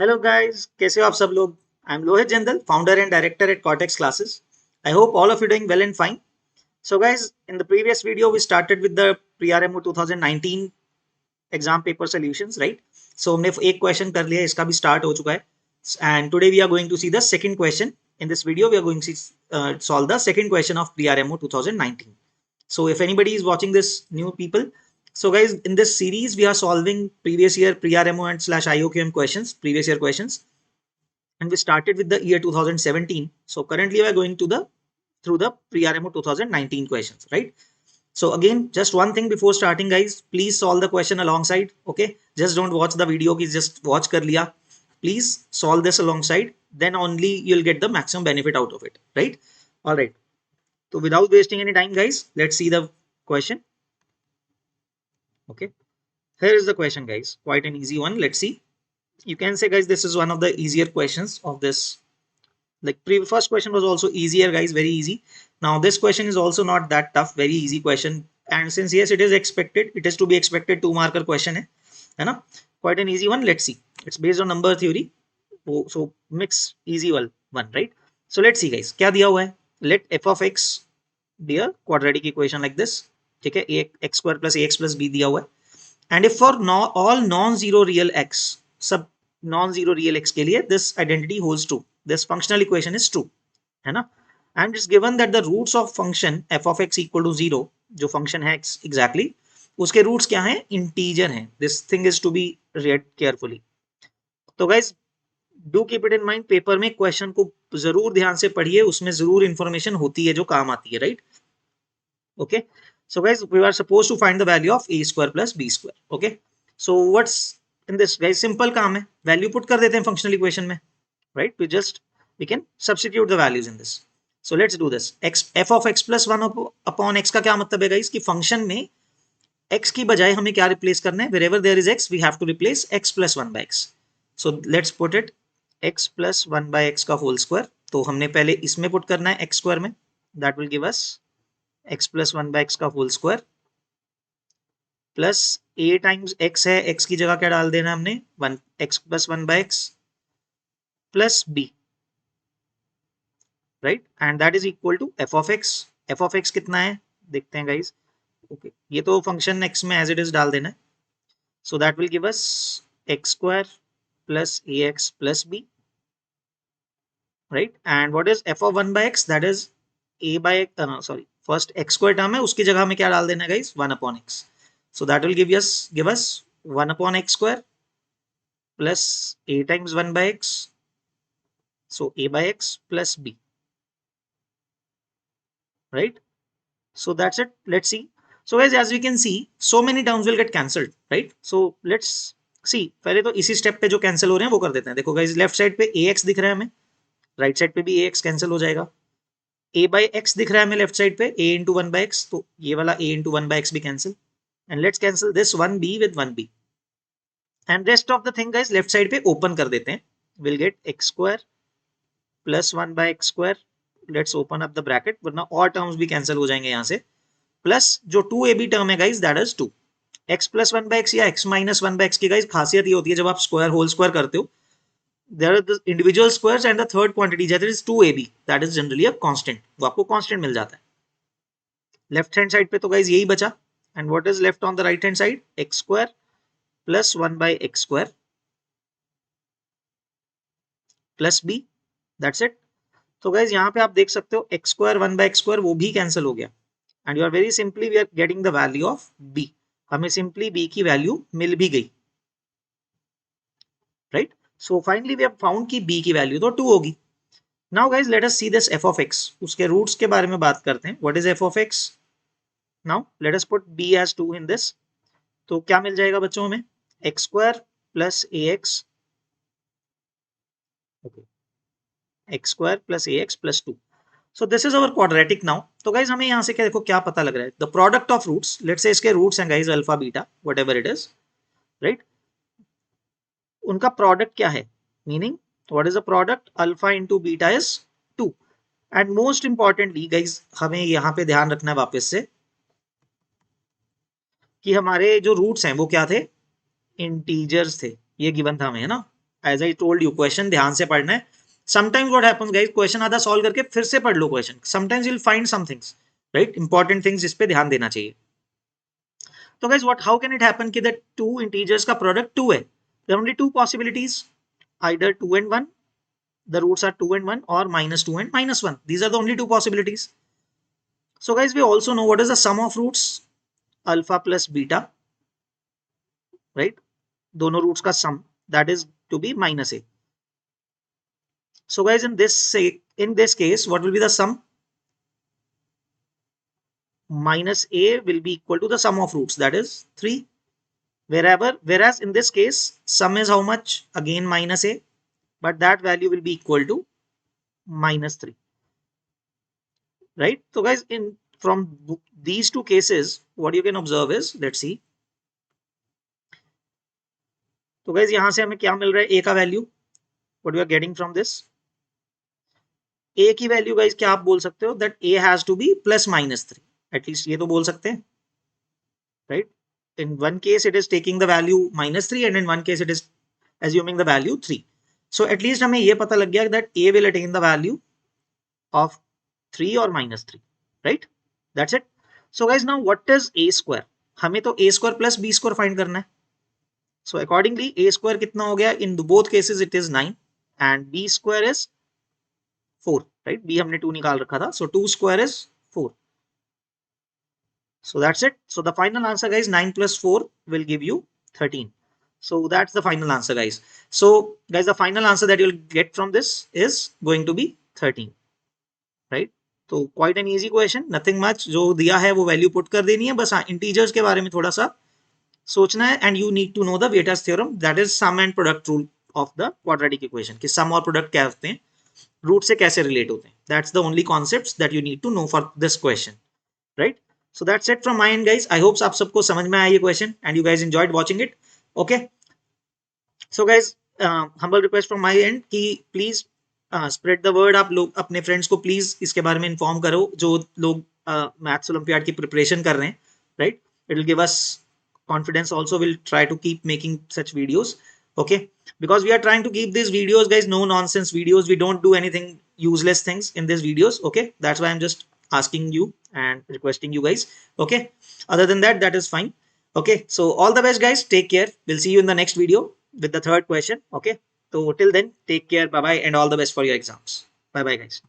Hello guys, कैसे हो आप सब लोग। I am Lohit Jindal, founder and director at cortex classes. I hope all of you doing well and fine. So guys, in the previous video we started with the pre-RMO 2019 exam paper solutions, right? So हमने एक question कर लिया, इसका भी start हो चुका है. And today we are going to see the second question. In this video we are going to solve the second question of pre-RMO 2019. So if anybody is watching this, new people, so guys, in this series we are solving previous year pre-RMO and / IOQM questions, previous year questions, and we started with the year 2017. So currently we are going to the through the pre-RMO 2019 questions, right? So again, just one thing before starting, guys, please solve the question alongside. Okay, just don't watch the video, just watch kar liya. Please solve this alongside, then only you'll get the maximum benefit out of it, right? All right, so without wasting any time, guys, let's see the question. Okay, here is the question, guys, quite an easy one. Let's see. You can say, guys, this is one of the easier questions of this. Like first question was also easier, guys, very easy. Now this question is also not that tough, very easy question. And since yes, it is expected, it is to be expected 2-marker question hai na? Quite an easy one. Let's see. It's based on number theory. So mix easy one, right? So let's see, guys. क्या दिया हुआ है? Let f of x be a quadratic equation like this. ठीक है, x square plus ax plus b दिया हुआ है. And if for all non-zero real x, सब non-zero real x के लिए this identity holds true. This functional equation is true, है ना? And it's given that the roots of function f of x equal to 0, जो function है x exactly, उसके roots क्या हैं? Integer हैं. This thing is to be read carefully. तो guys, do keep it in mind. Paper में question को जरूर ध्यान से पढ़िए, उसमें जरूर इंफॉर्मेशन होती है जो काम आती है, right? Okay, so guys, we are supposed to find the value of a square plus b square. Okay, so what's in this, guys? Simple काम है, value put कर देते हैं functional equation में, right? We can substitute the values in this. So let's do this. F of x plus 1 upon x का क्या मतलब है, guys? कि function में x की बजाय हमें क्या replace करना है? Wherever there is x, we have to replace x plus 1 by x. So let's put it x plus 1 by x का whole square. तो हमने पहले इसमें put करना है x square में. That will give us x plus 1 by x का whole square plus a times x है, x की जगह क्या डाल देना हमने? 1 x plus 1 by x plus b, right? And that is equal to f of x. f of x कितना है देखते हैं, गाइज. ओके, ये तो फंक्शन x में एज इट इज डाल देना है. So that will give us x square plus ax plus b, right? And what is f of 1 by x? That is a by sorry, first x square term है, उसकी जगह हमें क्या डाल देना है, guys? 1 upon x. So that will give us 1 upon x square plus a times 1 by x. So a by x plus b, right? So that's it. Let's see. So guys, as we can see, so many terms will get cancelled, right? So let's see. पहले तो इसी step पे जो cancel हो रहे हैं वो कर देते हैं. देखो गाइज, लेफ्ट साइड पे ax दिख रहा है हमें, राइट साइड पे भी ax कैंसिल हो जाएगा. a by x दिख रहा है हमें लेफ्ट साइड पे, a into 1 by x, तो ये वाला a into 1 by x भी cancel. And let's cancel this 1b with 1b. And rest of the thing, guys, left side पे open कर देते हैं. We'll get x square plus 1 by x square. Let's open up the bracket, वरना और terms भी cancel हो जाएंगे यहाँ से. Plus जो 2ab term है, guys, that is 2. x plus 1 by x या x minus 1 by x की, guys, खासियत ये होती है जब आप square whole square करते हो, there are the individual squares and the third quantity that is 2ab, that is generally a constant. वो आपको constant मिल जाता है. Left hand side पे तो, guys, यही बचा. And what is left on the right hand side? x square plus 1 by x square plus b. That's it. तो guys यहाँ पे आप देख सकते हो x square 1 by x square वो भी कैंसिल हो गया. And you are very simply we are getting the value of b. हमें सिंपली b की वैल्यू मिल भी गई, right? So finally we have found कि b की वैल्यू तो 2 होगी. Now guys let us see this f of x. उसके रूट्स के बारे में बात करते हैं. What is f of x? Now let us put b as 2 in this. तो क्या मिल जाएगा बच्चों हमें? x square plus ax, x square plus ax plus 2. So this is our quadratic now. तो guys हमें यहाँ से क्या देखो क्या पता लग रहा है? The product of roots. Let's say इसके roots हैं guys alpha beta whatever it is, right? उनका product क्या है? Meaning what is the product? Alpha into beta is 2. And most importantly guys हमें यहाँ पे ध्यान रखना है वापस से कि हमारे जो roots हैं वो क्या थे? Integers थे. ये given था हमें, है ना? As I told you question ध्यान से पढ़ना है. Sometimes what happens guys, question आधा सॉल्व करके फिर से पढ़ लो question. Sometimes you will find some things, right, important things जिस पे ध्यान देना चाहिए. तो guys what how can it happen कि दैट टू इंटीजर्स का प्रोडक्ट 2 है. There are only two possibilities, either 2 and 1, the roots are 2 and 1, or -2 and -1. These are the only two possibilities. So guys, we also know what is the sum of roots, alpha plus beta, right? Dono roots ka sum, that is to be -a. So guys, in this case, what will be the sum? -a will be equal to the sum of roots, that is 3. Whereas in this case, sum is how much? Again -a, but that value will be equal to -3. Right? So guys, from these two cases, what you can observe is, let's see. तो guys यहाँ से हमें क्या मिल रहा है? a का value, what you are getting from this? a की value guys क्या आप बोल सकते हो? that a has to be plus -3. At least ये तो बोल सकते हैं, right? In one case it is taking the value -3 and in one case it is assuming the value 3. So at least हमें ये पता लग गया that a will attain the value of 3 or -3, right? That's it. So guys, now what is a square? हमें तो a square plus b square find करना है. So accordingly, a square कितना हो गया? In both cases it is 9 and b square is 4, right? b हमने 2 निकाल रखा था, so 2 square is 4. So that's it. So the final answer guys, 9 plus 4 will give you 13. So that's the final answer guys. So guys, the final answer that you'll get from this is going to be 13, right? तो quite an easy question, nothing much. जो दिया है वो value put कर देनी है, बस हाँ इंटीजर्स के बारे में थोड़ा सा सोचना है. And you need to know the Vieta's theorem, that is sum and product rule of the quadratic equation, कि सम और प्रोडक्ट क्या होते हैं, रूट से कैसे रिलेट होते हैं. That's the only concepts that you need to know for this question, right? So that's it from my end guys. I hopes आप सबको समझ में आया ये question and you guys enjoyed watching it. Okay, so guys, humble request from my end कि please spread the word. आप लोग अपने फ्रेंड्स को प्लीज इसके बारे में इन्फॉर्म करो जो लोग मैथ्स ओलंपियाड की प्रिपरेशन कर रहे हैं, right? It will give us confidence. Also we'll try to keep making such videos, okay? Because we are trying to keep these videos guys no nonsense videos. We don't do anything useless things in these videos, okay? That's why I'm just asking you and requesting you guys, okay? Other than that, that is fine, okay? So all the best guys, take care. We'll see you in the next video with the third question, okay? So till then, take care, bye bye, and all the best for your exams. Bye bye guys.